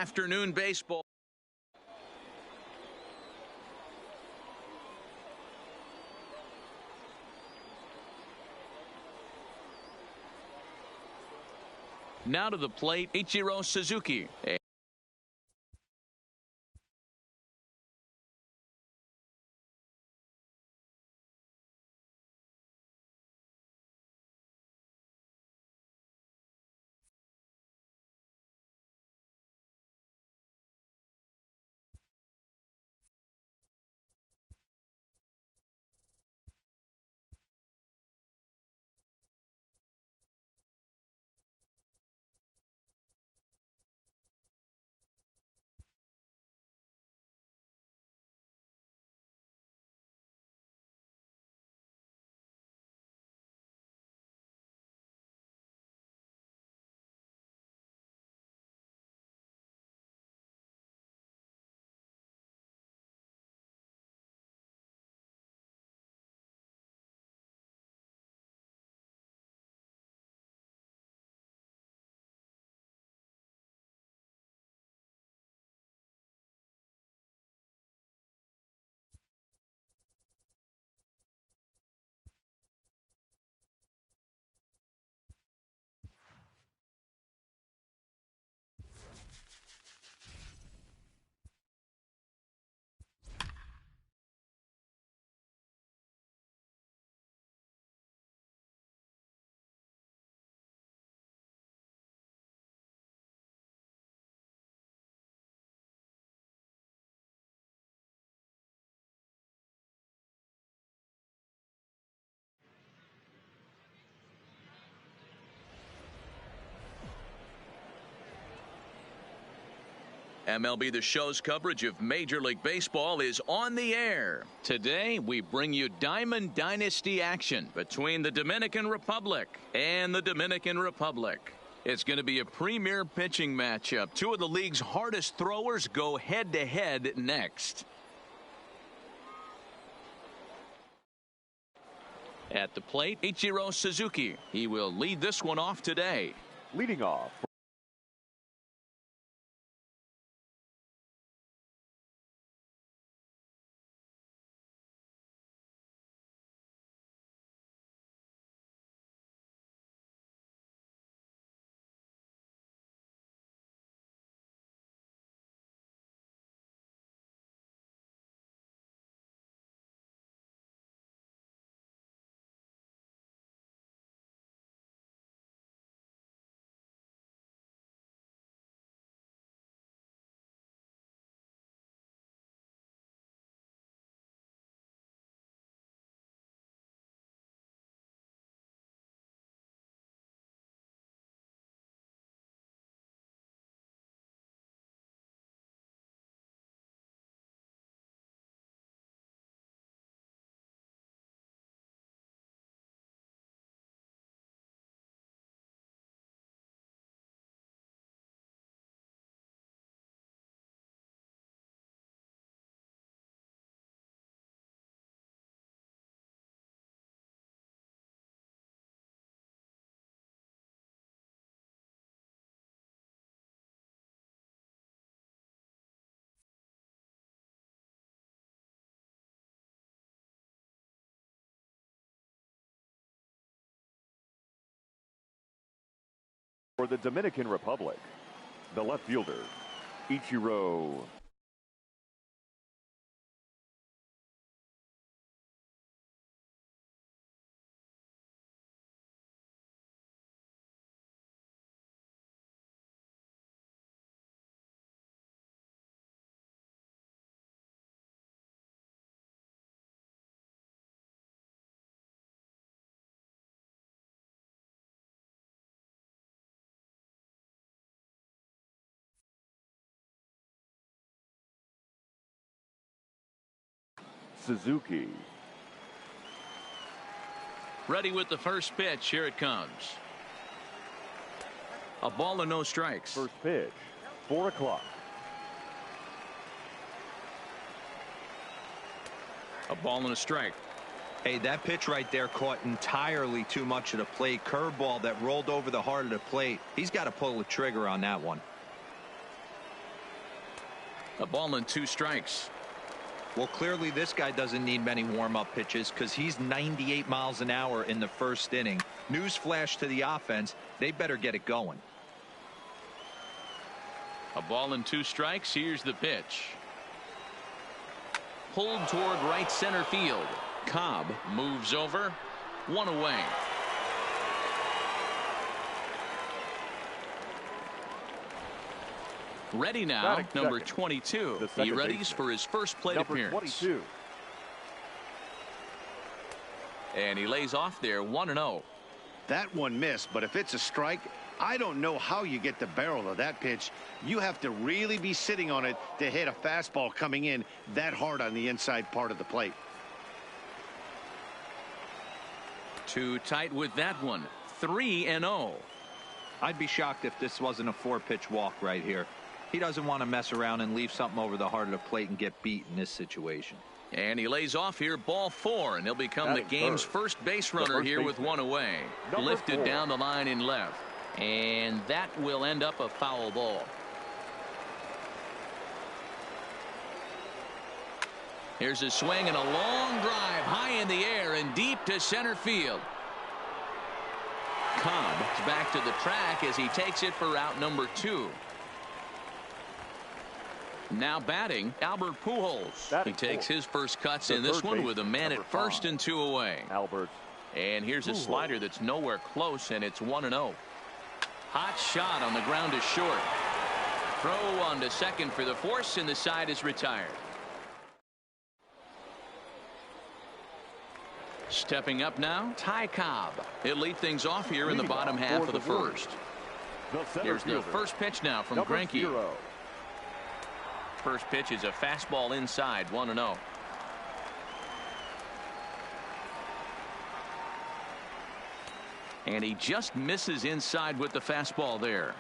afternoon baseball. Now to the plate, Ichiro Suzuki. MLB The Show's coverage of Major League Baseball is on the air. Today, we bring you Diamond Dynasty action between the Dominican Republic and the Dominican Republic. It's going to be a premier pitching matchup. Two of the league's hardest throwers go head-to-head next. At the plate, Ichiro Suzuki. He will lead this one off today. Leading off. For the Dominican Republic, the left fielder, Ichiro. Suzuki. Ready with the first pitch. Here it comes. A ball and no strikes. First pitch, 4 o'clock. A ball and a strike. Hey, that pitch right there caught entirely too much of the plate. Curveball that rolled over the heart of the plate. He's got to pull the trigger on that one. A ball and 2 strikes. Well, clearly this guy doesn't need many warm-up pitches because he's 98 miles an hour in the first inning. Newsflash to the offense, they better get it going. A ball and 2 strikes. Here's the pitch. Pulled toward right center field. Cobb moves over. 1 away. Ready now, number 22. He readies for his first plate appearance. 22. And he lays off there, 1-0. That one missed, but if it's a strike, I don't know how you get the barrel of that pitch. You have to really be sitting on it to hit a fastball coming in that hard on the inside part of the plate. Too tight with that one. 3-0. I'd be shocked if this wasn't a 4-pitch walk right here. He doesn't want to mess around and leave something over the heart of the plate and get beat in this situation. And he lays off here, ball 4, and he'll become the game's first base runner here with 1 away. Lifted down the line in left. And that will end up a foul ball. Here's a swing and a long drive high in the air and deep to center field. Cobb is back to the track as he takes it for out number 2. Now batting, Albert Pujols. He takes his first cuts in this one with a man at first and 2 away. Albert. And here's a slider that's nowhere close, and it's 1-0. Hot shot on the ground is short. Throw on to second for the force, and the side is retired. Stepping up now, Ty Cobb. He'll lead things off here in the bottom half of the first. Here's the first pitch now from Greinke. First pitch is a fastball inside, 1-0. And he just misses inside with the fastball there.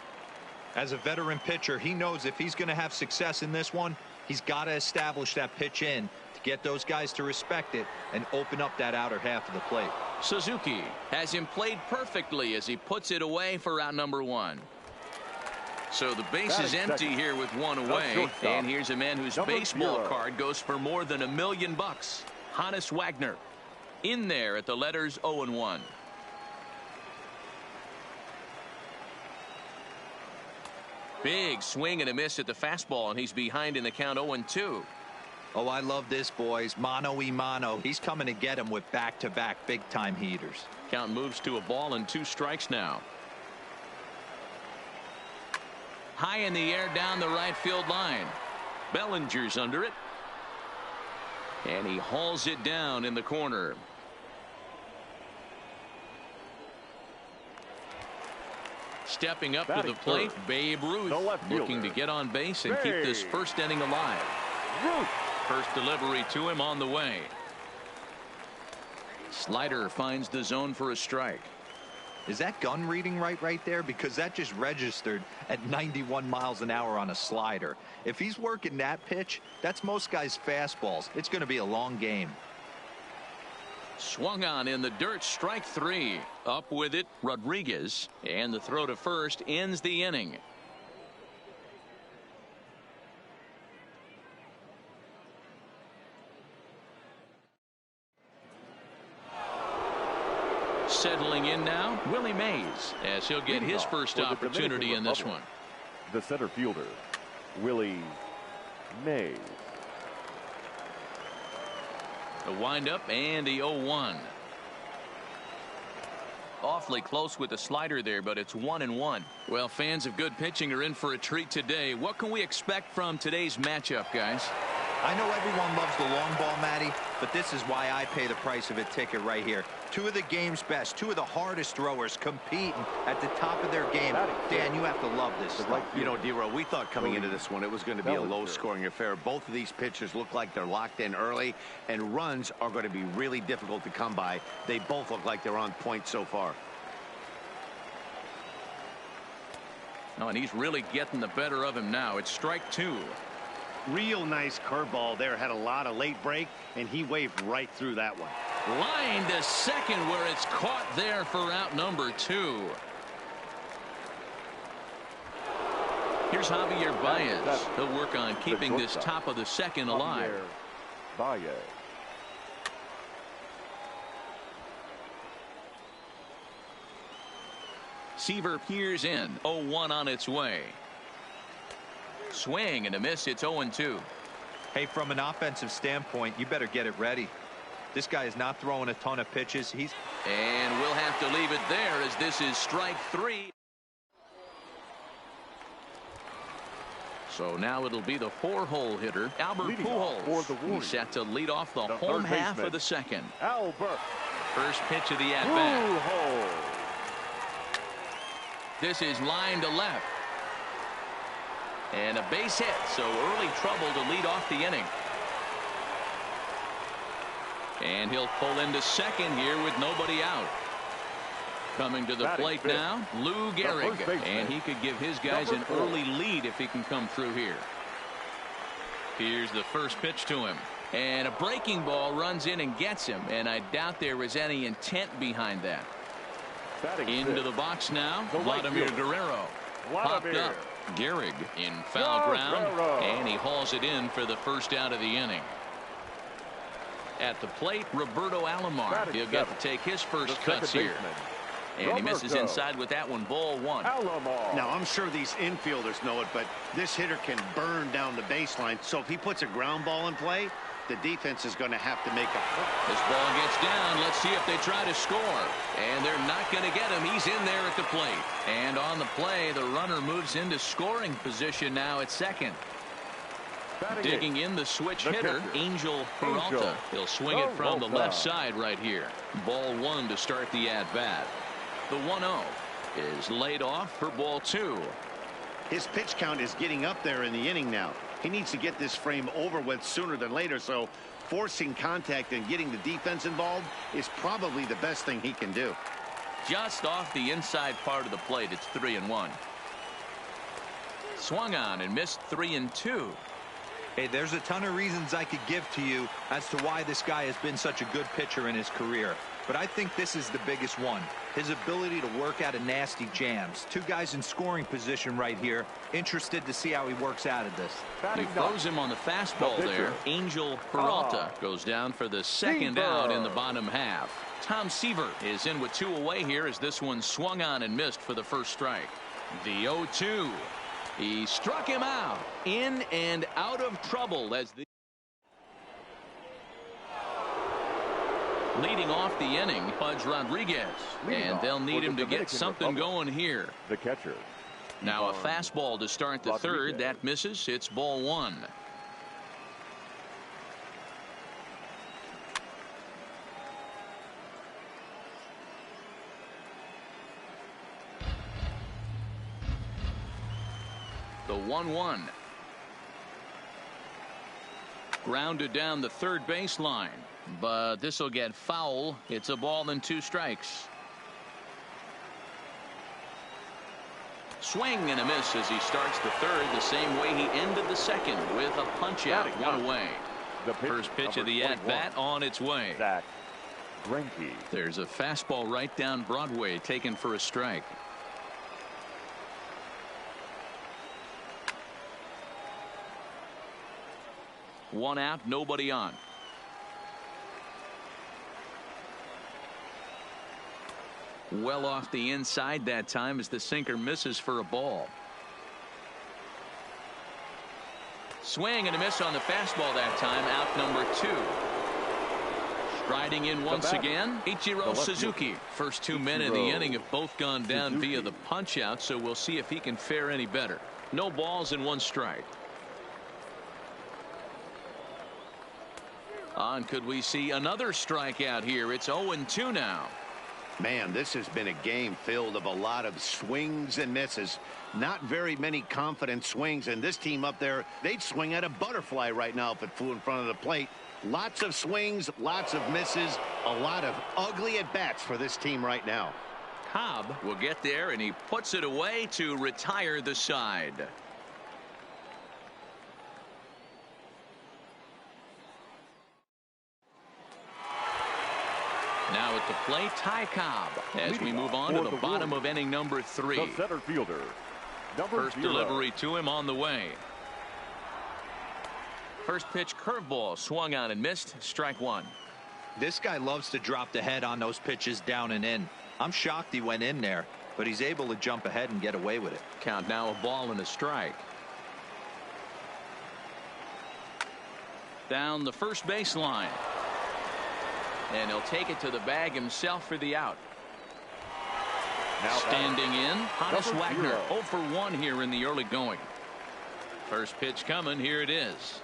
As a veteran pitcher, he knows if he's going to have success in this one, he's got to establish that pitch in to get those guys to respect it and open up that outer half of the plate. Suzuki has him played perfectly as he puts it away for out number 1. So the base is empty here with 1 away. And here's a man whose baseball card goes for more than $1 million. Honus Wagner in there at the letters 0-1. Big swing and a miss at the fastball, and he's behind in the count 0-2. Oh, I love this, boys. Mano-y-mano. He's coming to get him with back-to-back big-time heaters. Count moves to a ball and 2 strikes now. High in the air down the right field line. Bellinger's under it. And he hauls it down in the corner. Stepping up to the plate, Babe Ruth looking to get on base and keep this first inning alive. First delivery to him on the way. Slider finds the zone for a strike. Is that gun reading right there? Because that just registered at 91 miles an hour on a slider. If he's working that pitch, that's most guys' fastballs. It's going to be a long game. Swung on in the dirt, strike 3. Up with it, Rodriguez. And the throw to first ends the inning. Settling in now, Willie Mays, as he'll get his first opportunity in this one. The center fielder, Willie Mays. The windup and the 0-1. Awfully close with the slider there, but it's 1-1. Well, fans of good pitching are in for a treat today. What can we expect from today's matchup, guys? I know everyone loves the long ball, Matty, but this is why I pay the price of a ticket right here. 2 of the game's best, 2 of the hardest throwers competing at the top of their game. Dan, you have to love this stuff. You know, D-Row, we thought coming into this one it was going to be a low-scoring affair. Both of these pitchers look like they're locked in early, and runs are going to be really difficult to come by. They both look like they're on point so far. Oh, and he's really getting the better of him now. It's strike 2. Real nice curveball there. Had a lot of late break, and he waved right through that one. Line to second where it's caught there for out number 2. Here's Javier Baez. He'll work on keeping this top of the second alive. Baez. Seaver peers in. 0-1 on its way. Swing and a miss. It's 0-2. Hey, from an offensive standpoint, you better get it ready. This guy is not throwing a ton of pitches. And we'll have to leave it there as this is strike 3. So now it'll be the 4-hole hitter, Albert Pujols. He's set to lead off the home half of the second. Albert. First pitch of the at-bat. This is line to left. And a base hit, so early trouble to lead off the inning. And he'll pull into second here with nobody out. Coming to the plate now, Lou Gehrig. And he could give his guys an early lead if he can come through here. Here's the first pitch to him. And a breaking ball runs in and gets him. And I doubt there was any intent behind that. Into the box now, Vladimir Guerrero. Popped up. Gehrig in foul ground. And he hauls it in for the first out of the inning. At the plate, Roberto Alomar. He'll get to take his first cuts here. And he misses inside with that one. Ball 1. Now, I'm sure these infielders know it, but this hitter can burn down the baseline. So if he puts a ground ball in play, the defense is going to have to make a. This ball gets down. Let's see if they try to score. And they're not going to get him. He's in there at the plate. And on the play, the runner moves into scoring position now at second. Digging in the switch hitter, Angel Peralta. He'll swing it from the left side right here. Ball 1 to start the at-bat. The 1-0 is laid off for ball 2. His pitch count is getting up there in the inning now. He needs to get this frame over with sooner than later, so forcing contact and getting the defense involved is probably the best thing he can do. Just off the inside part of the plate, it's 3-1. Swung on and missed 3-2. Hey, there's a ton of reasons I could give to you as to why this guy has been such a good pitcher in his career. But I think this is the biggest one. His ability to work out of nasty jams. Two guys in scoring position right here. Interested to see how he works out of this. He throws him on the fastball there. Angel Peralta goes down for the second out in the bottom half. Tom Seaver is in with 2 away here as this one swung on and missed for the first strike. The 0-2. He struck him out. In and out of trouble as the leading off the inning, Pudge Rodriguez. And they'll need him to get something going here. The catcher. Now a fastball to start the third. That misses. It's ball 1. The 1-1. Grounded down the third baseline. But this will get foul. It's a ball and 2 strikes. Swing and a miss as he starts the third the same way he ended the second with a punch out. 1 away. The first pitch of the at-bat on its way. There's a fastball right down Broadway taken for a strike. One out, nobody on. Well off the inside that time as the sinker misses for a ball. Swing and a miss on the fastball that time. Out number 2. Striding in once again, Ichiro Suzuki. First 2 men in the inning have both gone down via the punch out, so we'll see if he can fare any better. No balls and 1 strike. On could we see another strikeout here? It's 0-2 now. Man, this has been a game filled of a lot of swings and misses. Not very many confident swings, and this team up there, they'd swing at a butterfly right now if it flew in front of the plate. Lots of swings, lots of misses, a lot of ugly at-bats for this team right now. Cobb will get there, and he puts it away to retire the side. Now at the plate, Ty Cobb as we move on to the bottom of inning number 3. The center fielder, First delivery to him on the way. First pitch curveball swung on and missed. Strike one. This guy loves to drop the head on those pitches down and in. I'm shocked he went in there, but he's able to jump ahead and get away with it. Count now a ball and a strike. Down the first baseline. And he'll take it to the bag himself for the out. Now standing in, Hannes number Wagner, 0. 0 for 1 here in the early going. First pitch coming. Here it is.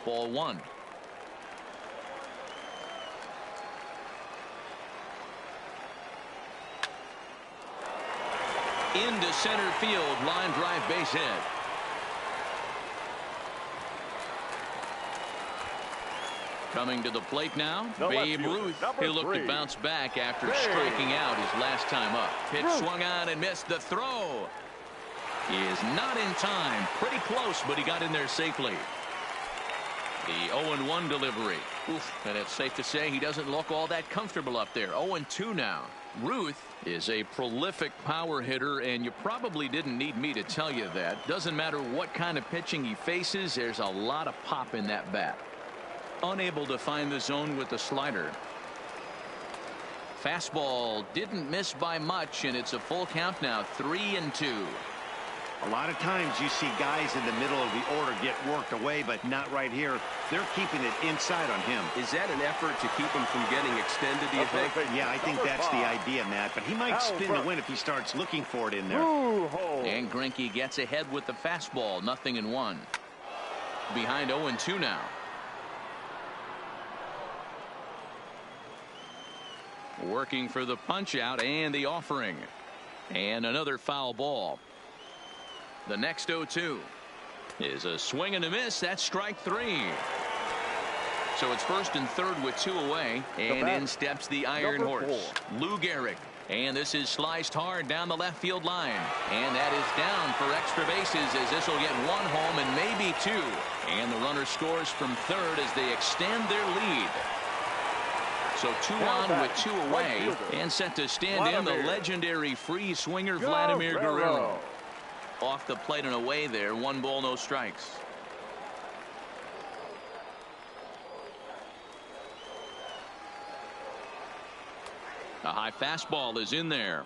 Ball one. Into center field, line drive, base hit. Coming to the plate now, The left Babe fielder, Ruth. number He looked 3. to bounce back after Babe striking out his last time up. Pitch Ruth. swung on and missed the throw. He is not in time. Pretty close, but he got in there safely. The 0-1 delivery. Oof, and it's safe to say he doesn't look all that comfortable up there. 0-2 now. Ruth is a prolific power hitter, and you probably didn't need me to tell you that. Doesn't matter what kind of pitching he faces, there's a lot of pop in that bat. Unable to find the zone with the slider. Fastball didn't miss by much, and it's a full count now. 3-2. A lot of times you see guys in the middle of the order get worked away, but not right here. They're keeping it inside on him. Is that an effort to keep him from getting extended, do you think? Yeah, I think that's the idea, Matt. But he might spin the win if he starts looking for it in there. And Greinke gets ahead with the fastball. 0-1. Behind 0-2 now. Working for the punch out and the offering. And another foul ball. The next 0-2 is a swing and a miss. That's strike three. So it's first and third with 2 away. And in steps the Iron Horse, Lou Gehrig. And this is sliced hard down the left field line. And that is down for extra bases as this will get 1 home and maybe 2. And the runner scores from third as they extend their lead. So 2 on with 2 away. And set to stand in the legendary free swinger Vladimir Guerrero. Off the plate and away there. 1 ball, no strikes. A high fastball is in there.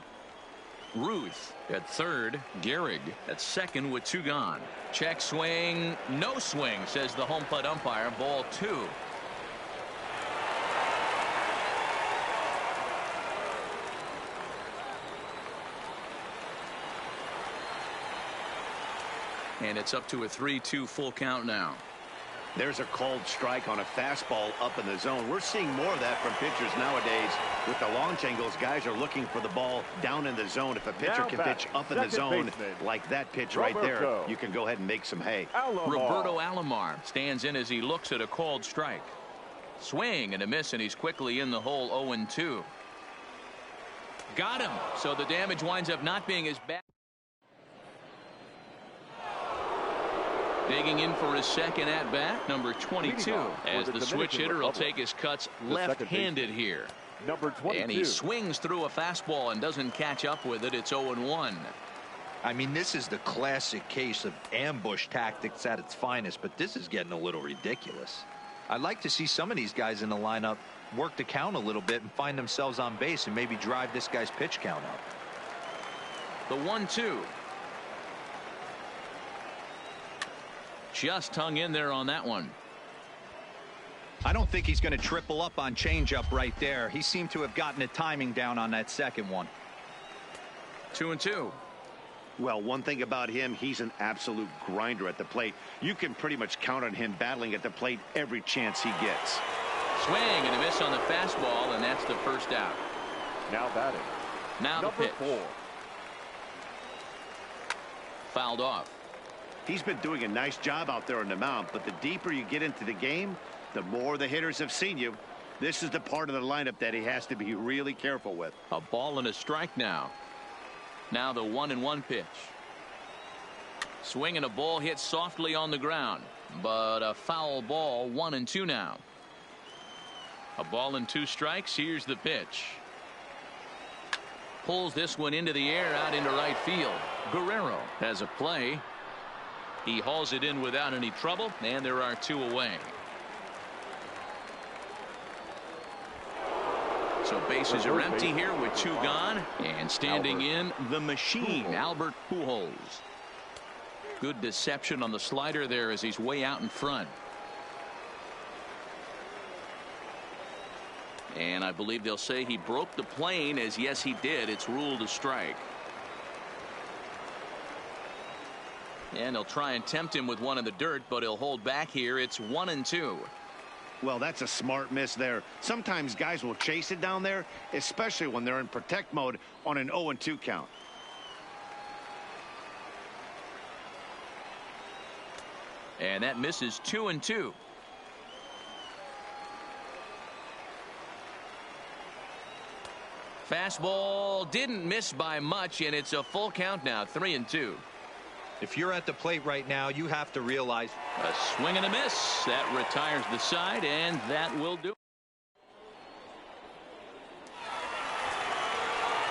Ruth at third. Gehrig at second with 2 gone. Check swing. No swing, says the home plate umpire. Ball 2. And it's up to a 3-2 full count now. There's a called strike on a fastball up in the zone. We're seeing more of that from pitchers nowadays. With the launch angles, guys are looking for the ball down in the zone. If a pitcher can pitch up in the zone like that pitch right there, you can go ahead and make some hay. Roberto Alomar stands in as he looks at a called strike. Swing and a miss, and he's quickly in the hole. 0-2. Got him. So the damage winds up not being as bad. Digging in for his second at bat, number 22, as the switch hitter will take his cuts left-handed here. Number 22. And he swings through a fastball and doesn't catch up with it. It's 0-1. I mean, this is the classic case of ambush tactics at its finest, but this is getting a little ridiculous. I'd like to see some of these guys in the lineup work the count a little bit and find themselves on base and maybe drive this guy's pitch count up. The 1-2. Just hung in there on that one. I don't think he's going to triple up on changeup right there. He seemed to have gotten the timing down on that second one. 2-2. Well, one thing about him, he's an absolute grinder at the plate. You can pretty much count on him battling at the plate every chance he gets. Swing and a miss on the fastball, and that's the first out. Now batting. Now the pitch. 4. Fouled off. He's been doing a nice job out there on the mound, but the deeper you get into the game, the more the hitters have seen you. This is the part of the lineup that he has to be really careful with. A ball and a strike now. Now the 1-1 pitch. Swing and a ball hit softly on the ground, but a foul ball. 1-2 now. A ball and 2 strikes. Here's the pitch. Pulls this one into the air out into right field. Guerrero has a play. He hauls it in without any trouble, and there are 2 away. So bases are empty here with 2 gone, and standing in the machine, Albert Pujols. Good deception on the slider there as he's way out in front. And I believe they'll say he broke the plane, as yes he did. It's ruled a strike. And they'll try and tempt him with one in the dirt, but he'll hold back here. It's 1-2. Well, that's a smart miss there. Sometimes guys will chase it down there, especially when they're in protect mode on an 0-2 count. And that misses 2-2. Fastball didn't miss by much, and it's a full count now, 3-2. If you're at the plate right now, you have to realize a swing and a miss that retires the side, and that will do.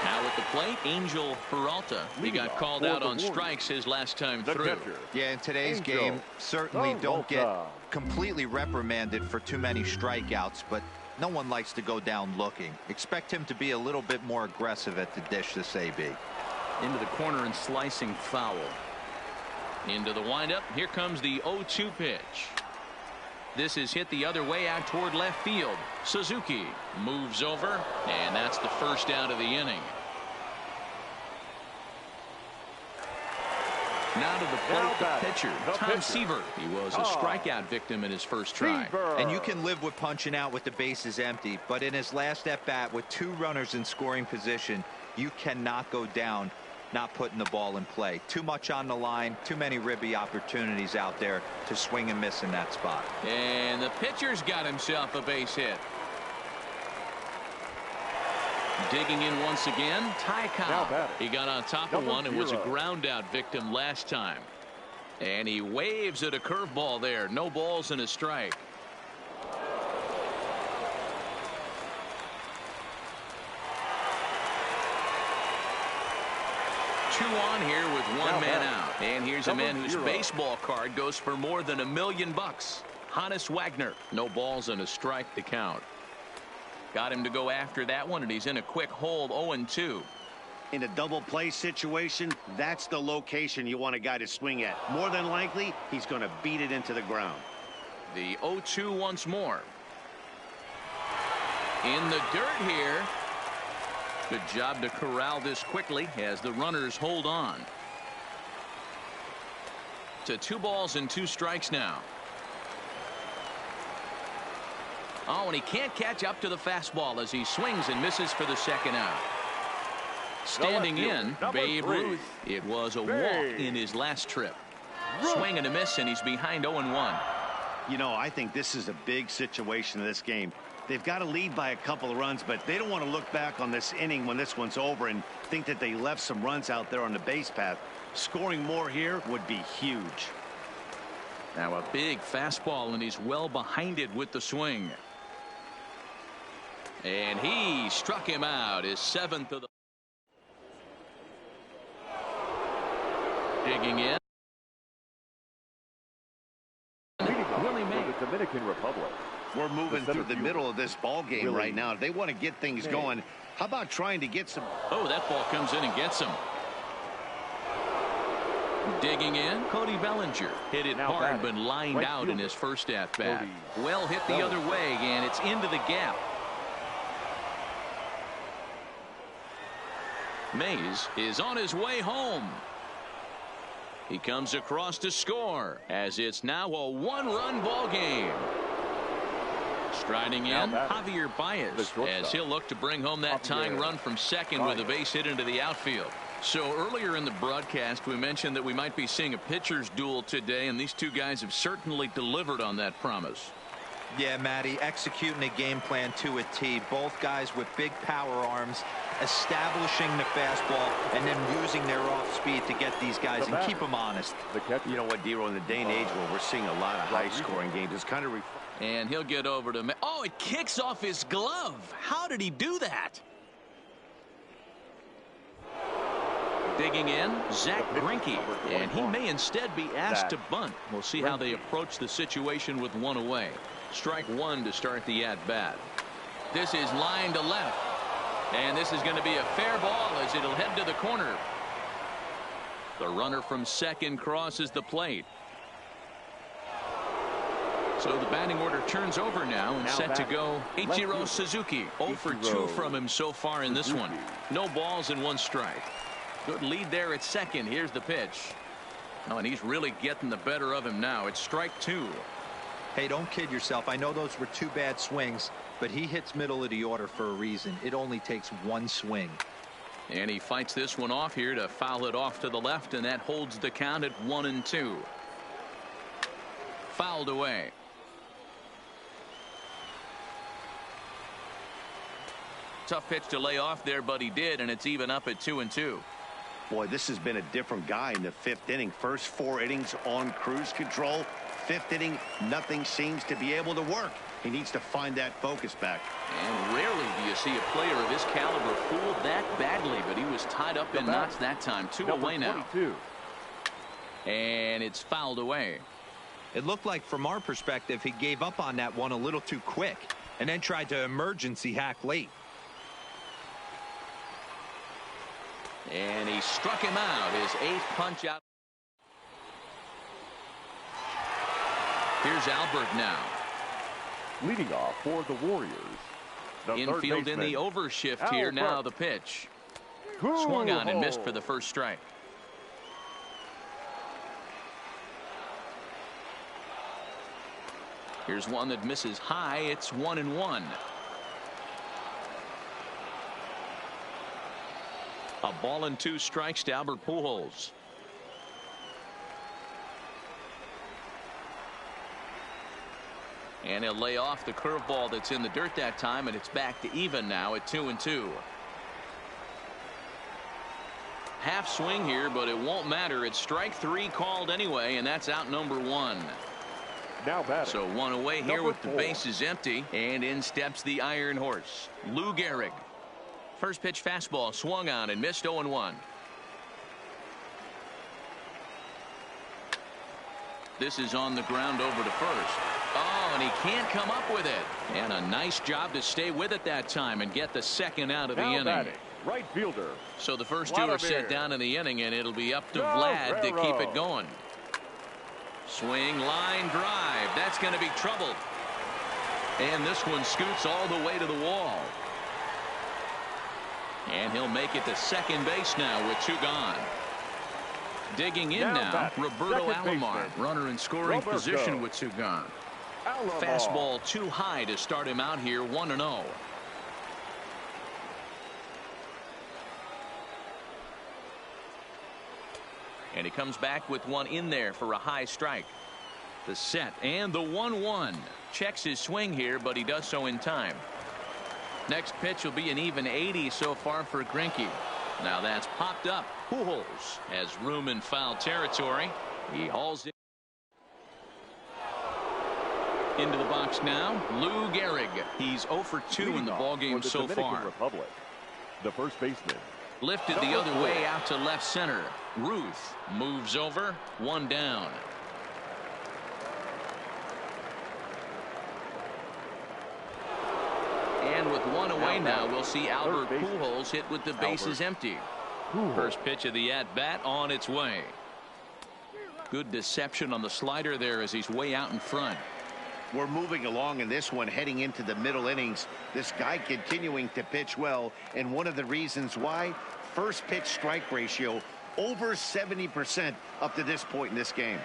Now at the plate, Angel Peralta. He got called out on strikes his last time through. Yeah, in today's game, certainly don't get completely reprimanded for too many strikeouts, but no one likes to go down looking. Expect him to be a little bit more aggressive at the dish this AB. Into the corner and slicing foul. Into the windup. Here comes the 0-2 pitch. This is hit the other way out toward left field. Suzuki moves over, and that's the first out of the inning. Now to the plate, the pitcher, Tom Seaver. He was a strikeout victim in his first try. And you can live with punching out with the bases empty, but in his last at-bat with 2 runners in scoring position, you cannot go down not putting the ball in play. Too much on the line, too many ribby opportunities out there to swing and miss in that spot. And the pitcher's got himself a base hit. Digging in once again, Ty Cobb. He got on top of one and was a ground out victim last time. And he waves at a curveball there. No balls and a strike. Two on here with 1 man out. And here's a man whose baseball card goes for more than $1 million. Honus Wagner. No balls and a strike to count. Got him to go after that one, and he's in a quick hold, 0-2. In a double play situation, that's the location you want a guy to swing at. More than likely, he's going to beat it into the ground. The 0-2 once more. In the dirt here. Good job to corral this quickly as the runners hold on. To 2 balls and 2 strikes now. Oh, and he can't catch up to the fastball as he swings and misses for the second out. Standing in, Babe Ruth. It was a walk in his last trip. Swing and a miss, and he's behind 0-1. You know, I think this is a big situation in this game. They've got to lead by a couple of runs, but they don't want to look back on this inning when this one's over and think that they left some runs out there on the base path. Scoring more here would be huge. Now a big fastball, and he's well behind it with the swing. And he struck him out, his 7th of the. Digging in. Willie Mays, the Dominican Republic. We're moving through the middle of this ball game right now. If they want to get things going, how about trying to get some? Oh, that ball comes in and gets him. Digging in, Cody Bellinger. Hit it hard, but lined out in his first at-bat. Well hit the other way, and it's into the gap. Mays is on his way home. He comes across to score as it's now a 1-run ball game. Striding in, Javier Baez, as he'll look to bring home that tying run from second with a base hit into the outfield. So earlier in the broadcast, we mentioned that we might be seeing a pitcher's duel today, and these two guys have certainly delivered on that promise. Yeah, Matty, executing a game plan to a T. Both guys with big power arms, establishing the fastball, and then using their off speed to get these guys and keep them honest. You know what, Dero, in the day and age where we're seeing a lot of high-scoring games, it's kind of. And he'll get over to. Oh, it kicks off his glove. How did he do that? Digging in, Zach Greinke, and he may instead be asked to bunt. We'll see how they approach the situation with one away. Strike one to start the at-bat. This is line to left, and this is going to be a fair ball as it'll head to the corner. The runner from second crosses the plate. So the batting order turns over now and set to go Ichiro Suzuki. 0 for 2 from him so far in this one. No balls and 1 strike. Good lead there at second. Here's the pitch. Oh, and he's really getting the better of him now. It's strike 2. Hey, don't kid yourself. I know those were 2 bad swings, but he hits middle of the order for a reason. It only takes 1 swing. And he fights this one off here to foul it off to the left, and that holds the count at 1-2. Fouled away. Tough pitch to lay off there, but he did, and it's even up at 2-2. Boy, this has been a different guy in the 5th inning. First 4 innings on cruise control. 5th inning, nothing seems to be able to work. He needs to find that focus back. And rarely do you see a player of his caliber fooled that badly, but he was tied up in knots that time. 2 away now. And it's fouled away. It looked like from our perspective he gave up on that one a little too quick and then tried to emergency hack late. And he struck him out, his 8th punch out. Here's Albert now. Leading off for the Warriors. The infield in the overshift here now. The pitch. Swung on and missed for the first strike. Here's one that misses high. It's 1-1. A ball and 2 strikes to Albert Pujols. And he'll lay off the curveball that's in the dirt that time, and it's back to even now at 2-2. Half swing here, but it won't matter. It's strike 3 called anyway, and that's out number 1. Now batting. So 1 away here with the bases empty, and in steps the Iron Horse, Lou Gehrig. First pitch fastball swung on and missed. 0-1. This is on the ground over to first. Oh, and he can't come up with it. And a nice job to stay with it that time and get the second out of the inning. Batting, right fielder. So the first 2 are set down in the inning, and it'll be up to Vlad to keep it going. Swing, line drive. That's going to be trouble. And this one scoots all the way to the wall. And he'll make it to second base now with 2 gone. Digging in now, Roberto Alomar, runner in scoring position with 2 gone. Fastball too high to start him out here. 1-0. And he comes back with one in there for a high strike. The set and the 1-1. Checks his swing here, but he does so in time. Next pitch will be an even 80 so far for Greinke. Now that's popped up. Pujols has room in foul territory. He hauls it into the box now. Lou Gehrig. He's 0 for 2 in the ballgame so far. Republic. The first baseman. Lifted the other way out to left center. Ruth moves over. 1 down. And with 1 away now, we'll see Albert Pujols hit with the bases empty. First pitch of the at-bat on its way. Good deception on the slider there as he's way out in front. We're moving along in this one, heading into the middle innings. This guy continuing to pitch well, and one of the reasons why, first pitch strike ratio over 70% up to this point in this game.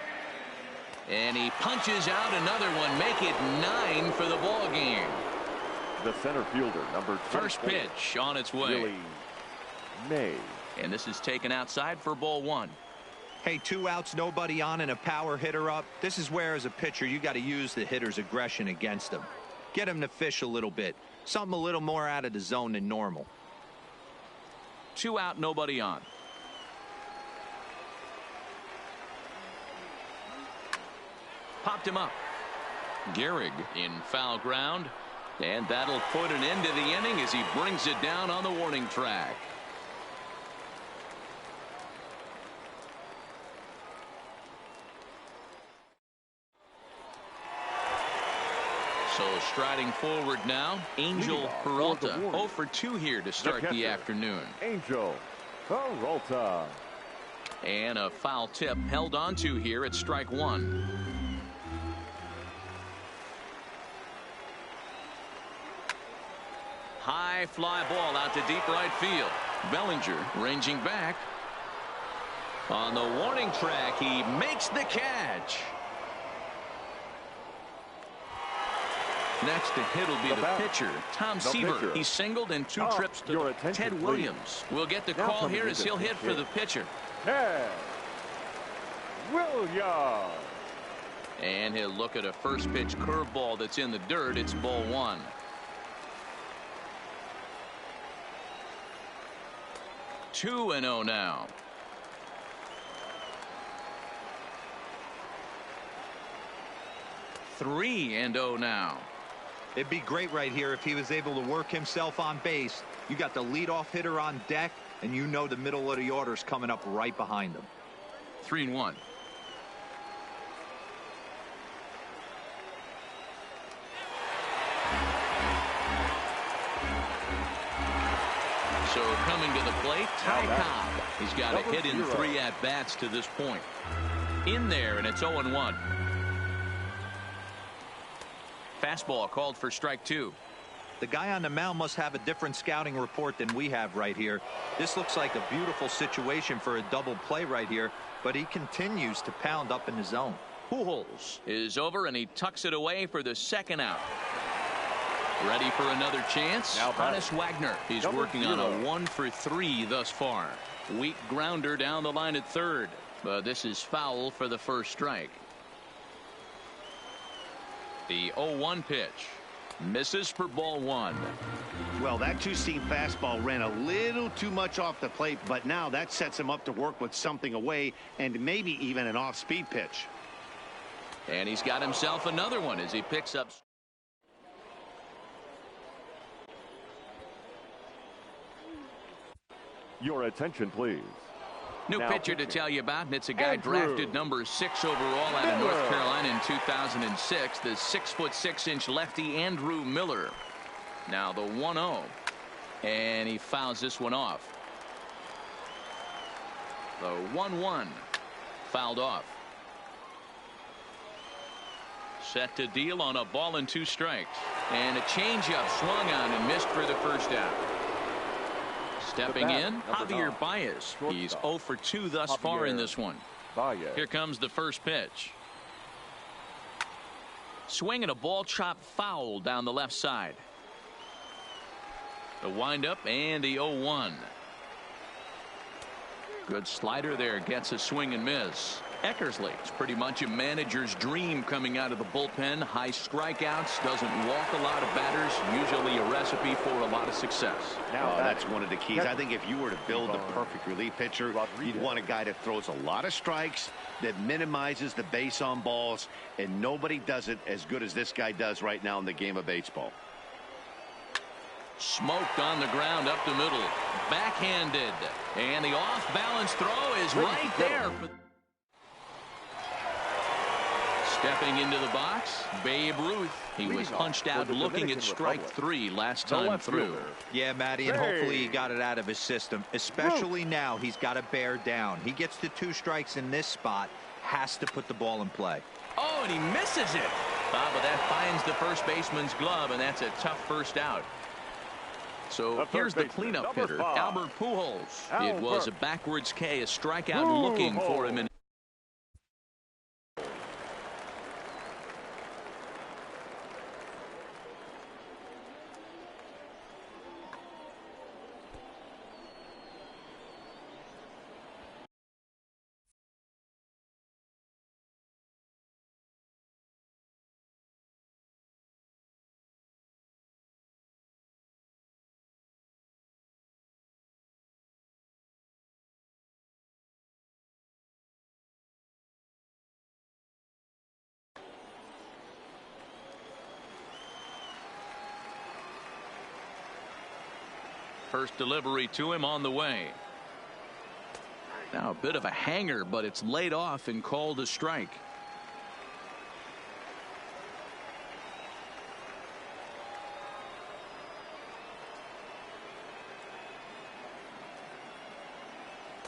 And he punches out another one, make it 9 for the ball game. The center fielder, number 24. First pitch on its way. Really May. And this is taken outside for ball 1. Hey, 2 outs, nobody on, and a power hitter up. This is where, as a pitcher, you got to use the hitter's aggression against him. Get him to fish a little bit. Something a little more out of the zone than normal. 2 out, nobody on. Popped him up. Gehrig in foul ground. And that'll put an end to the inning as he brings it down on the warning track. So striding forward now, Angel Peralta. 0 for 2 here to start the afternoon. Angel Peralta. And a foul tip held onto here at strike 1. High fly ball out to deep right field. Bellinger ranging back. On the warning track, he makes the catch. Next to hit will be the pitcher, Tom Seaver. He singled in 2 trips to Ted Williams. We'll get the call here as he'll hit for the pitcher. Ted Williams. And he'll look at a first pitch curveball that's in the dirt. It's ball 1. Two and 0 now. Three and 0 now. It'd be great right here if he was able to work himself on base. You got the leadoff hitter on deck, and you know the middle of the order's coming up right behind him. 3-1. So coming to the plate, Ty Cobb. He's got a hit in 3 at-bats to this point. In there, and it's 0-1. Fastball called for strike 2. The guy on the mound must have a different scouting report than we have right here. This looks like a beautiful situation for a double play right here, but he continues to pound up in the zone. Pujols is over, and he tucks it away for the 2nd out. Ready for another chance. Honus Wagner. He's working on a 1 for 3 thus far. Weak grounder down the line at 3rd. But this is foul for the first strike. The 0-1 pitch. Misses for ball 1. Well, that 2-seam fastball ran a little too much off the plate, but now that sets him up to work with something away and maybe even an off-speed pitch. And he's got himself another one as he picks up. Your attention, please. New pitcher to tell you about, and it's a guy drafted number 6 overall out of North Carolina in 2006, the 6'6" lefty Andrew Miller. Now the 1-0, and he fouls this one off. The 1-1 fouled off. Set to deal on a ball and 2 strikes, and a changeup swung on and missed for the first out. Stepping in, Javier Baez. He's 0 for 2 thus far in this one. Here comes the first pitch. Swinging a ball chopped foul down the left side. The windup and the 0-1. Good slider there, gets a swing and miss. Eckersley, it's pretty much a manager's dream coming out of the bullpen. High strikeouts, doesn't walk a lot of batters, usually a recipe for a lot of success. Now that's one of the keys. I think if you were to build the perfect relief pitcher, you'd want a guy that throws a lot of strikes, that minimizes the base on balls, and nobody does it as good as this guy does right now in the game of baseball. Smoked on the ground up the middle. Backhanded. And the off-balance throw is right there. Stepping into the box, Babe Ruth. He was punched out looking at strike 3 last time through. Yeah, Matty, and hopefully he got it out of his system. Especially now, he's got to bear down. He gets to 2 strikes in this spot, has to put the ball in play. Oh, and he misses it. But that finds the first baseman's glove, and that's a tough first out. So here's the cleanup hitter, Albert Pujols. It was a backwards K, a strikeout looking for him in. First delivery to him on the way. Now a bit of a hanger, but it's laid off and called a strike.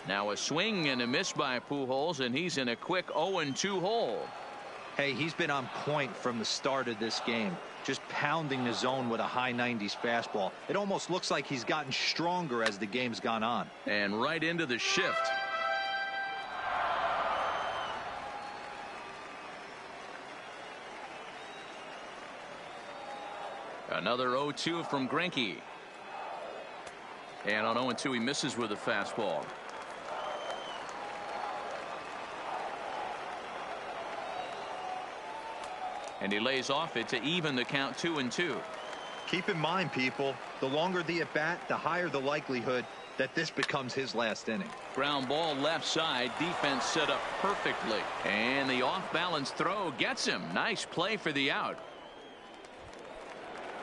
Now a swing and a miss by Pujols, and he's in a quick 0-2 hole. Hey, he's been on point from the start of this game, just pounding the zone with a high 90s fastball. It almost looks like he's gotten stronger as the game's gone on. And right into the shift. Another 0-2 from Greinke. And on 0-2 he misses with a fastball. And he lays off it to even the count 2-2. Keep in mind, people, the longer the at bat, the higher the likelihood that this becomes his last inning. Ground ball left side. Defense set up perfectly. And the off balance throw gets him. Nice play for the out.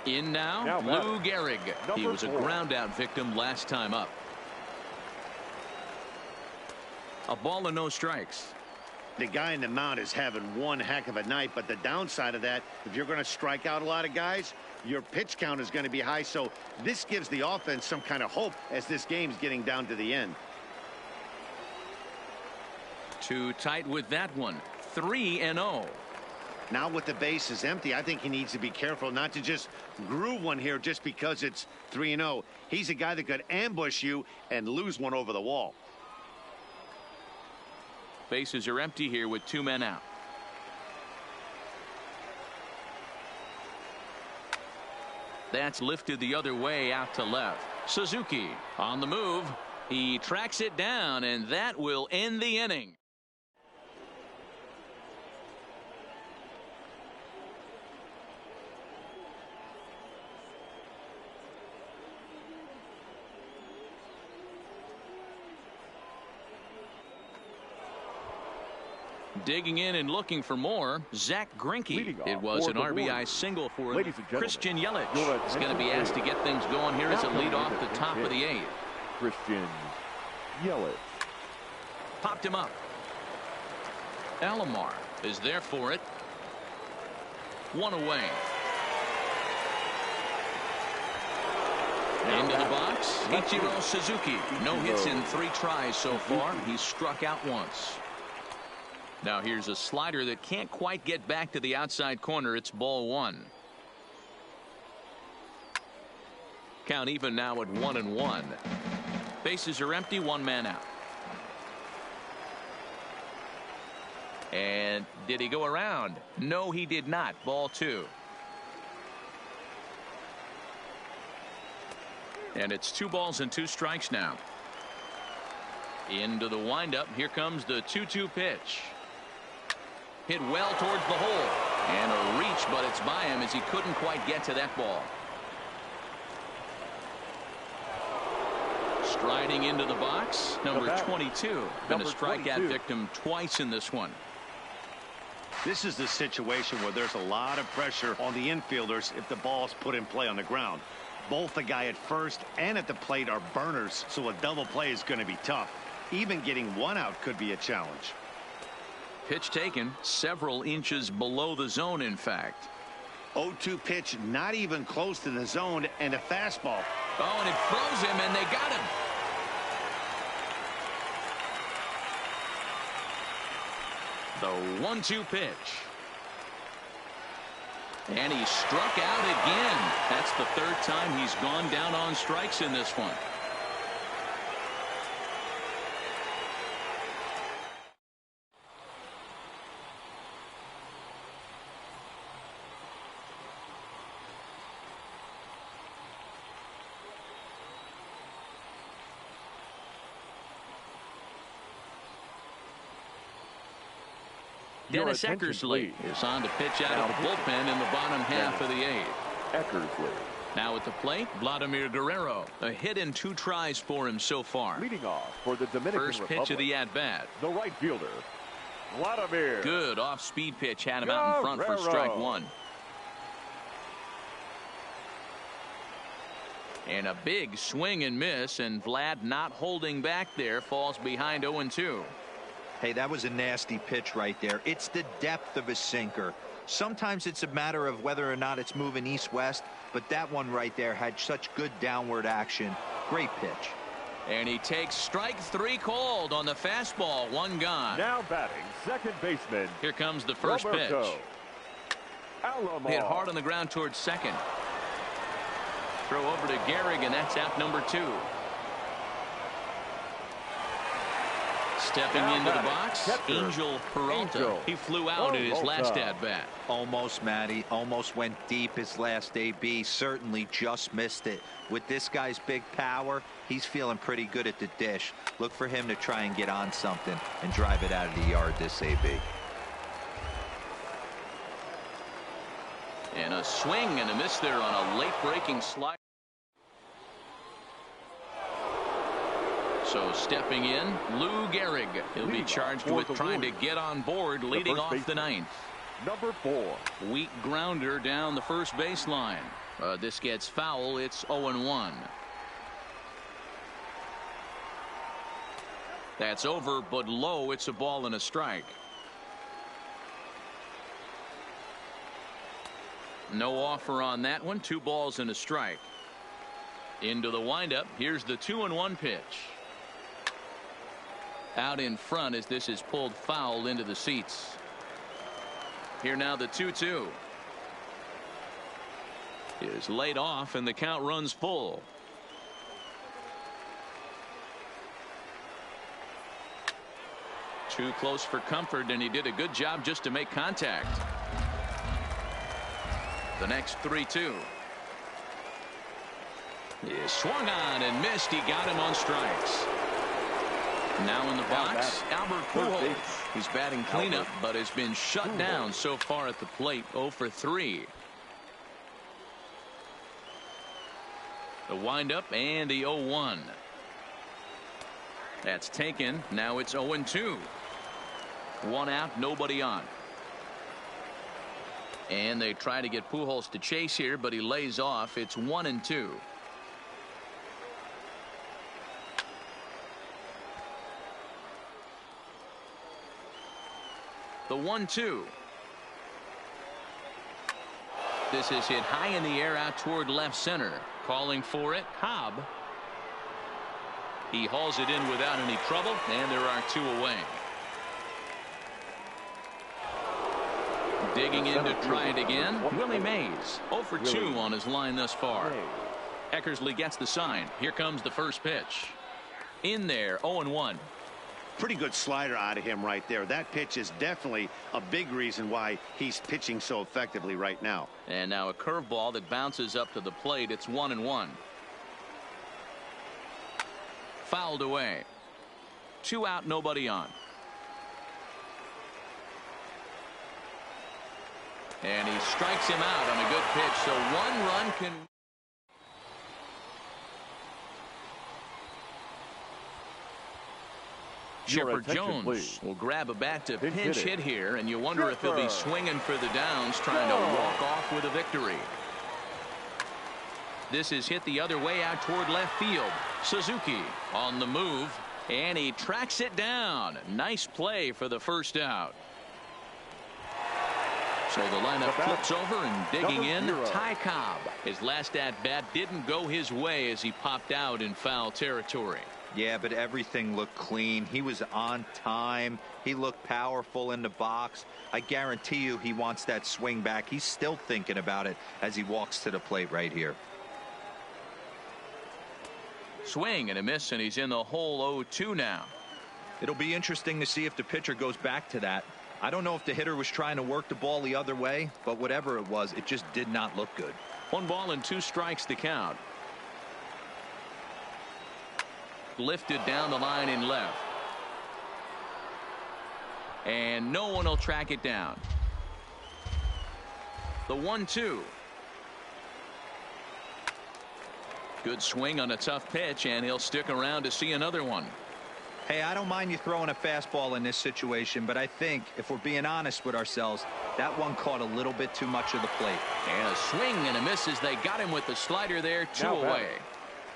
In now Lou Gehrig. He was a ground out victim last time up. A ball and no strikes. The guy in the mound is having one heck of a night, but the downside of that, if you're going to strike out a lot of guys, your pitch count is going to be high. So this gives the offense some kind of hope as this game's getting down to the end. Too tight with that one. 3-0. Now with the bases empty, I think he needs to be careful not to just groove one here just because it's 3-0. He's a guy that could ambush you and lose one over the wall. Bases are empty here with 2 men out. That's lifted the other way out to left. Suzuki on the move. He tracks it down, and that will end the inning. Digging in and looking for more, Zach Greinke. It was an RBI single for Christian Yelich. He's going to be asked to get things going here as a lead off the top of the 8th. Christian Yelich. Popped him up. Alomar is there for it. 1 away. Into the box, Ichiro Suzuki. No hits in 3 tries so far. He's struck out once. Now here's a slider that can't quite get back to the outside corner. It's ball 1. Count even now at 1-1. Bases are empty, 1 man out. And did he go around? No, he did not. Ball 2. And it's 2 balls and 2 strikes now. Into the windup. Here comes the 2-2 pitch. Hit well towards the hole. And a reach, but it's by him as he couldn't quite get to that ball. Striding into the box, number 22. Been a strikeout victim twice in this one. This is the situation where there's a lot of pressure on the infielders if the ball's put in play on the ground. Both the guy at first and at the plate are burners, so a double play is going to be tough. Even getting 1 out could be a challenge. Pitch taken several inches below the zone, in fact. 0-2 pitch, not even close to the zone, and a fastball. Oh, and it froze him, and they got him. The 1-2 pitch. And he struck out again. That's the 3rd time he's gone down on strikes in this one. Dennis Eckersley is on to pitch out of the bullpen in the bottom half of the 8th. Eckersley. Now at the plate, Vladimir Guerrero. A hit in 2 tries for him so far. Leading off for the Dominican First Republic, pitch of the at-bat. the right fielder, Vladimir. Good off-speed pitch. Had him out in front for strike 1. And a big swing and miss, and Vlad not holding back there, falls behind 0-2. Hey, that was a nasty pitch right there. It's the depth of a sinker. Sometimes it's a matter of whether or not it's moving east-west, but that one right there had such good downward action. Great pitch. And he takes strike 3 called on the fastball. 1 gone. Now batting, second baseman. Here comes the first Roberto. pitch. Alomar. Hit hard on the ground towards second. Throw over to Gehrig, and that's out number 2. Stepping Now into the batting, box, catcher, Angel Peralta. He flew out at his last at-bat. Almost, Matty. Almost went deep his last AB. Certainly just missed it. With this guy's big power, he's feeling pretty good at the dish. Look for him to try and get on something and drive it out of the yard this AB. And a swing and a miss there on a late-breaking slide. So stepping in, Lou Gehrig. He'll be charged with trying to get on board, leading off the 9th. Number 4. Weak grounder down the first baseline. This gets foul. It's 0-1. That's over, but low. It's a ball and a strike. No offer on that one. 2 balls and a strike. Into the windup. Here's the 2-1 pitch. Out in front as this is pulled foul into the seats. Here now the 2-2 is laid off, and the count runs full. Too close for comfort, and he did a good job just to make contact. The next 3-2 is swung on and missed. He got him on strikes. Now in the box, Albert Pujols. He's batting cleanup, but has been shut down so far at the plate. 0 for 3. The windup and the 0-1. That's taken. Now it's 0-2. 1 out, nobody on. And they try to get Pujols to chase here, but he lays off. It's 1-2. The 1-2. This is hit high in the air out toward left center. Calling for it, Cobb. He hauls it in without any trouble, and there are 2 away. Digging in to try it again, Willie Mays. 0 for 2 on his line thus far. Eckersley gets the sign. Here comes the first pitch. In there, 0-1. Pretty good slider out of him right there. That pitch is definitely a big reason why he's pitching so effectively right now. And now a curveball that bounces up to the plate. It's 1-1. Fouled away. 2 out, nobody on. And he strikes him out on a good pitch. So 1 run can. Chipper Jones will grab a bat to pinch hit here, and you wonder if he'll be swinging for the downs, trying to walk off with a victory. This is hit the other way out toward left field. Suzuki on the move, and he tracks it down. Nice play for the first out. So the lineup flips over, and digging in, Ty Cobb. His last at-bat didn't go his way as he popped out in foul territory. Yeah, but everything looked clean. He was on time. He looked powerful in the box. I guarantee you he wants that swing back. He's still thinking about it as he walks to the plate right here. Swing and a miss, and he's in the hole. 0-2 now. It'll be interesting to see if the pitcher goes back to that. I don't know if the hitter was trying to work the ball the other way, but whatever it was, it just did not look good. 1 ball and 2 strikes to count. Lifted down the line in left. And no one will track it down. The 1-2. Good swing on a tough pitch, and he'll stick around to see another one. Hey, I don't mind you throwing a fastball in this situation, but I think if we're being honest with ourselves, that one caught a little bit too much of the plate. And a swing and a miss as they got him with the slider there. 2 away.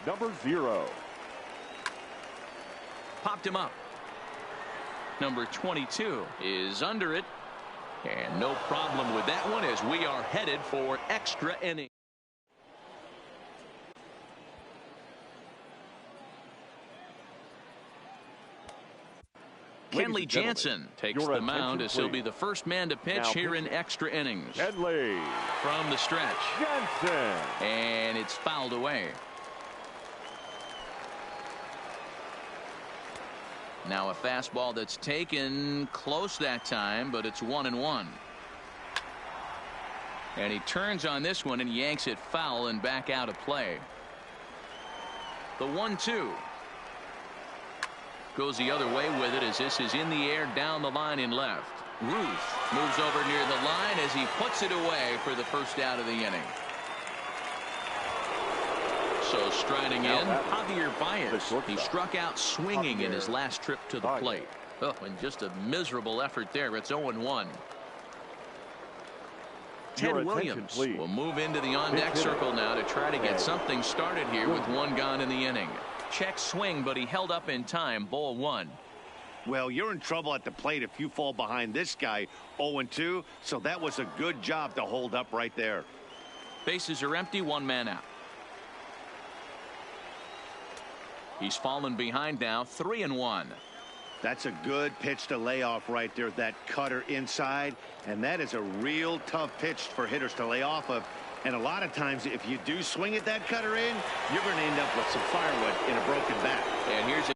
Number 0. Popped him up. Number 22 is under it. And no problem with that one as we are headed for extra innings. Kenley Jansen takes the mound as he'll be the first man to pitch here in extra innings. Kenley From the stretch. Jansen. And it's fouled away. Now a fastball that's taken close that time, but it's 1-1. And he turns on this one and yanks it foul and back out of play. The 1-2. Goes the other way with it as this is in the air down the line in left. Ruth moves over near the line as he puts it away for the first out of the inning. So striding in, Javier Baez. He struck out swinging in his last trip to the plate. Oh, and just a miserable effort there. It's 0-1. Ted Williams will move into the on-deck circle now to try to get something started here with one gone in the inning. Check swing, but he held up in time. Ball 1. Well, you're in trouble at the plate if you fall behind this guy 0-2, so that was a good job to hold up right there. Bases are empty, one man out. He's fallen behind now, 3-1. That's a good pitch to lay off right there, that cutter inside, and that is a real tough pitch for hitters to lay off of. And a lot of times, if you do swing at that cutter in, you're going to end up with some firewood in a broken bat. And here's a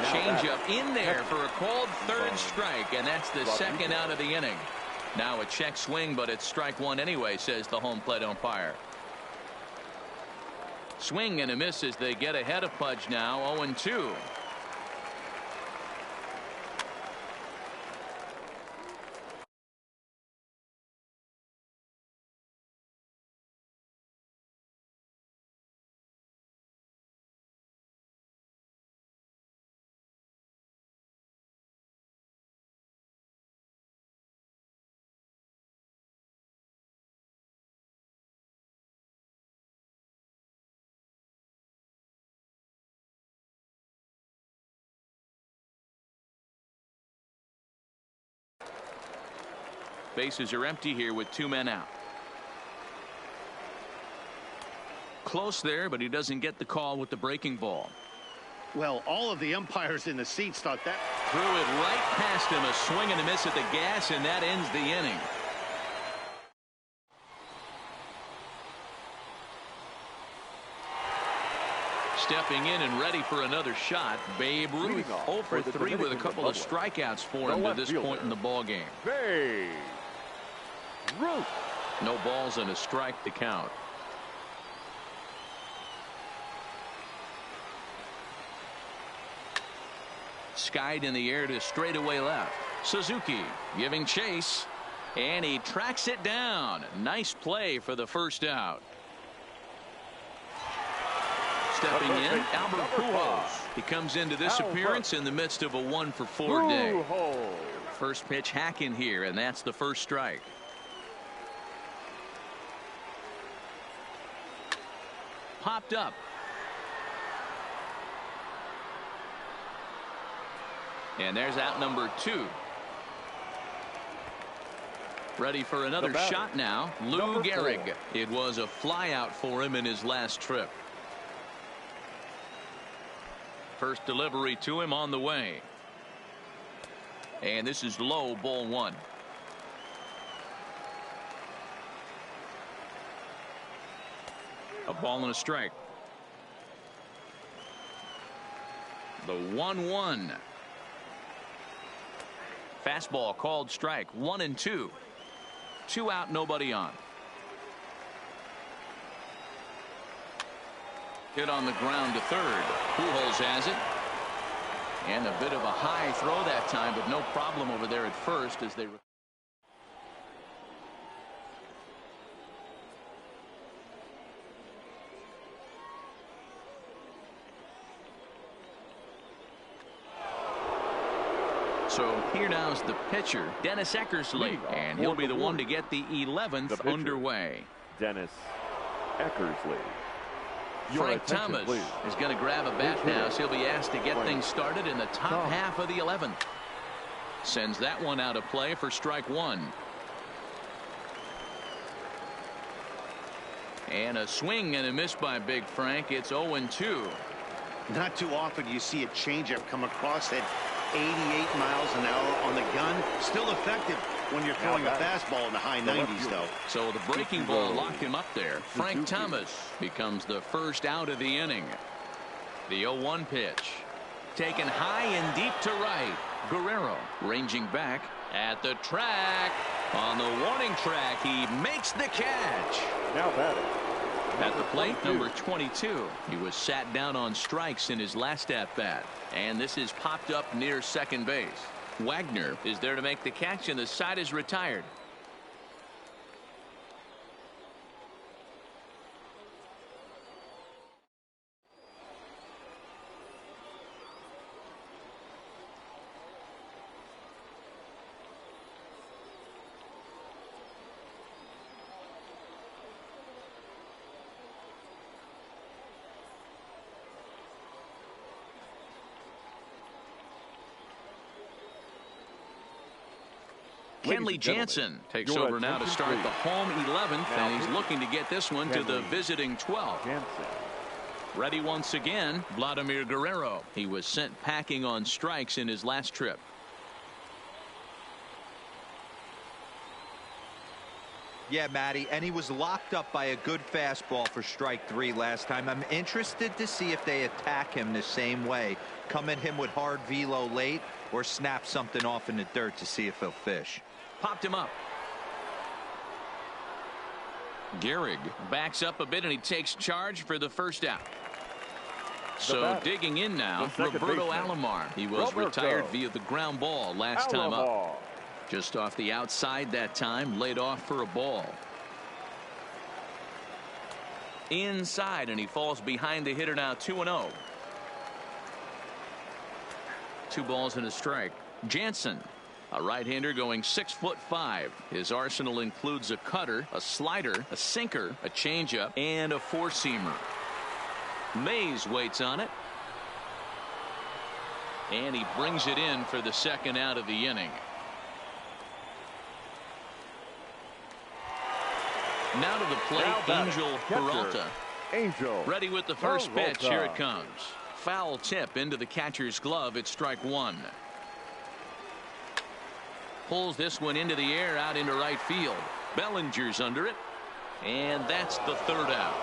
changeup in there for a called third strike, and that's the second out of the inning. Now a check swing, but it's strike one anyway, says the home plate umpire. Swing and a miss as they get ahead of Pudge now, 0-2. Bases are empty here with two men out. Close there, but he doesn't get the call with the breaking ball. Well, all of the umpires in the seats thought that. Threw it right past him, a swing and a miss at the gas, and that ends the inning. Stepping in and ready for another shot, Babe Ruth. 0 for 3 with a couple of strikeouts for him to this point in the ball game. Babe Ruth. No balls and a strike to count. Skied in the air to straightaway left. Suzuki giving chase, and he tracks it down. Nice play for the first out. Stepping in, Albert Pujols. He comes into this appearance in the midst of a 1-for-4 day. First pitch hacking here, and that's the first strike. Popped up. And there's out number 2. Ready for another shot now. Lou Gehrig. It was a flyout for him in his last trip. First delivery to him on the way. And this is low, ball 1. A ball and a strike. The 1-1. Fastball called strike. 1-2. 2 out, nobody on. Hit on the ground to third. Pujols has it. And a bit of a high throw that time, but no problem over there at first as they. So here now's the pitcher, Dennis Eckersley, and he'll be the one to get the 11th underway. Dennis Eckersley. Frank Thomas is going to grab a bat now, so he'll be asked to get things started in the top half of the 11th. Sends that one out of play for strike 1. And a swing and a miss by Big Frank. It's 0-2. Not too often you see a changeup come across at 88 miles an hour on the gun. Still effective when you're throwing a fastball in the high 90s, though. So the breaking ball locked him up there. Frank Thomas becomes the first out of the inning. The 0-1 pitch. Taken high and deep to right. Guerrero ranging back at the track. On the warning track, he makes the catch. Now batting. At the plate, number 22. He was sat down on strikes in his last at-bat. And this is popped up near second base. Wagner is there to make the catch, and the side is retired. Kenley Jansen takes over now to start the home 11th, and he's looking to get this one to the visiting 12th. Ready once again, Vladimir Guerrero. He was sent packing on strikes in his last trip. Yeah, Matty, and he was locked up by a good fastball for strike 3 last time. I'm interested to see if they attack him the same way. Come at him with hard velo late or snap something off in the dirt to see if he'll fish. Popped him up. Gehrig backs up a bit, and he takes charge for the first out. So digging in now, Roberto Alomar. He was retired via the ground ball last time up. Just off the outside that time, laid off for a ball. Inside, and he falls behind the hitter now, 2-0. 2 balls and a strike. Jansen, a right-hander going 6'5". His arsenal includes a cutter, a slider, a sinker, a changeup, and a four-seamer. Mays waits on it. And he brings it in for the second out of the inning. Now to the plate, Angel Peralta. Ready with the first pitch. Here it comes. Foul tip into the catcher's glove. It's strike 1. Pulls this one into the air out into right field. Bellinger's under it. And that's the third out.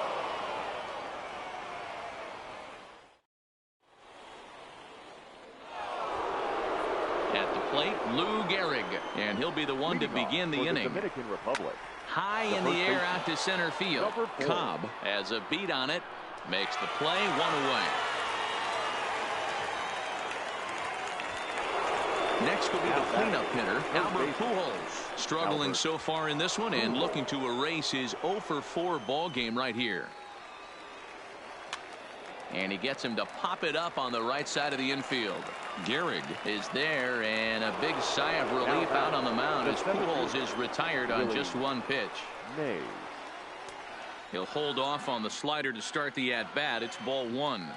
At the plate, Lou Gehrig. And he'll be the one to begin the inning. Dominican Republic. High in the air out to center field. Cobb has a beat on it. Makes the play, 1 away. Next will be the cleanup hitter, Albert Pujols. Struggling so far in this one and looking to erase his 0-for-4 ball game right here. And he gets him to pop it up on the right side of the infield. Gehrig is there, and a big sigh of relief out on the mound as Pujols is retired on just 1 pitch. He'll hold off on the slider to start the at-bat. It's ball 1.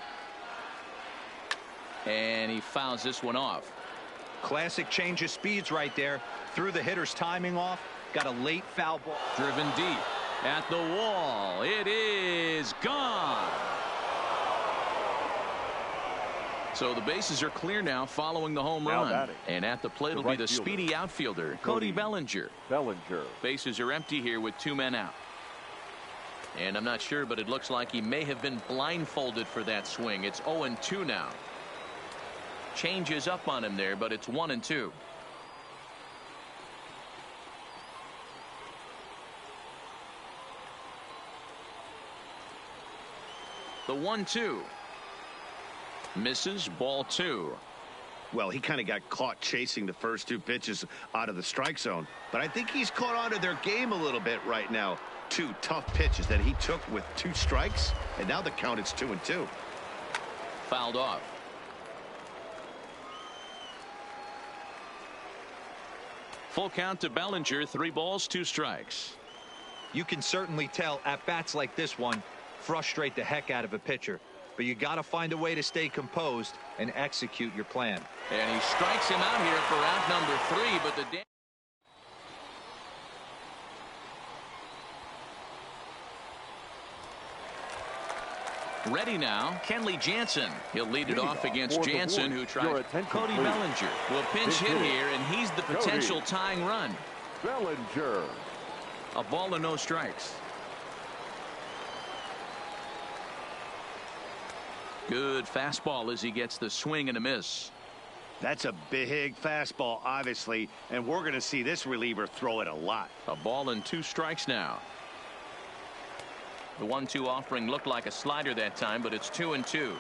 And he fouls this one off. Classic change of speeds right there. Threw the hitter's timing off. Got a late foul ball. Driven deep at the wall. It is gone. So the bases are clear now following the home run. And at the plate will be the speedy outfielder, Cody Bellinger. Bases are empty here with 2 men out. And I'm not sure, but it looks like he may have been blindfolded for that swing. It's 0-2 now. Changes up on him there, but it's 1-2. The 1-2. Misses, ball 2. Well, he kind of got caught chasing the first 2 pitches out of the strike zone. But I think he's caught on to their game a little bit right now. 2 tough pitches that he took with 2 strikes. And now the count is 2-2. Fouled off. Full count to Bellinger. 3 balls, 2 strikes. You can certainly tell at bats like this one frustrate the heck out of a pitcher. But you got to find a way to stay composed and execute your plan. And he strikes him out here for out number 3, but the Ready now, Kenley Jansen. He'll lead it Leading off off against for the Jansen, who Warriors. tried. Your attention, Cody please. Bellinger will pinch hit Pinch here, and he's the potential Cody tying run. Bellinger. A ball and no strikes. Good fastball as he gets the swing and a miss. That's a big fastball, obviously, and we're going to see this reliever throw it a lot. A ball and 2 strikes now. The 1-2 offering looked like a slider that time, but it's 2-2.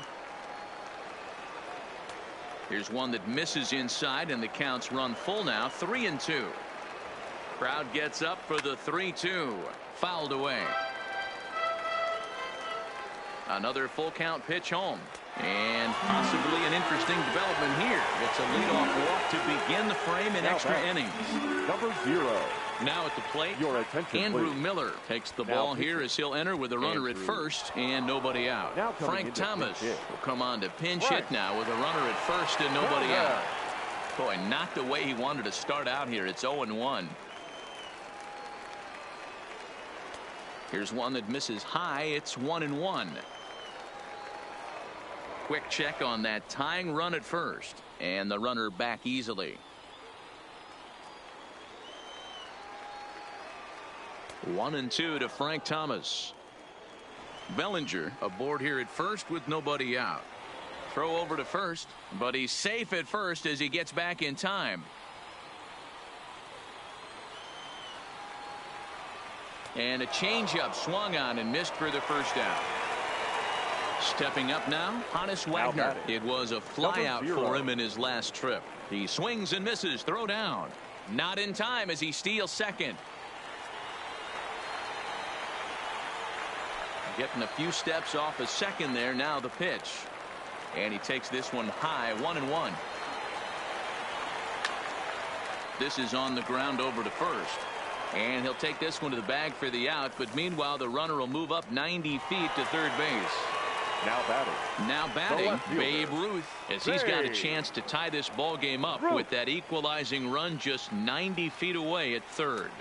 Here's one that misses inside, and the count's run full now, 3-2. Crowd gets up for the 3-2. Fouled away. Another full count pitch home. And possibly an interesting development here. It's a leadoff walk to begin the frame in extra innings. Number 0. Now at the plate, Your attention, Andrew please. Miller takes the Now ball pitching. here as he'll enter with a runner at Andrew. first and nobody out. Now coming Frank into Thomas pinch hit. will come on to pinch Frank. hit now with a runner at first and nobody Well, out. Boy, not the way he wanted to start out here. It's 0-1. Here's one that misses high. It's 1-1. Quick check on that tying run at first, and the runner back easily. 1-2 to Frank Thomas. Bellinger aboard here at first with nobody out. Throw over to first, but he's safe at first as he gets back in time. And a changeup swung on and missed for the first out. Stepping up now, Hannes Wagner. batting. It was a flyout for him in his last trip. He swings and misses. Throw down. Not in time as he steals second. Getting a few steps off a second there. Now the pitch. And he takes this one high. 1-1. This is on the ground over to first. And he'll take this one to the bag for the out. But meanwhile, the runner will move up 90 feet to third base. Now batting. Now batting, Babe Ruth, as he's got a chance to tie this ball game up with that equalizing run just 90 feet away at third.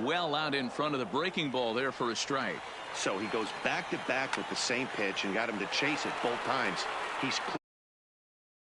Well out in front of the breaking ball there for a strike. So he goes back to back with the same pitch and got him to chase it both times. He's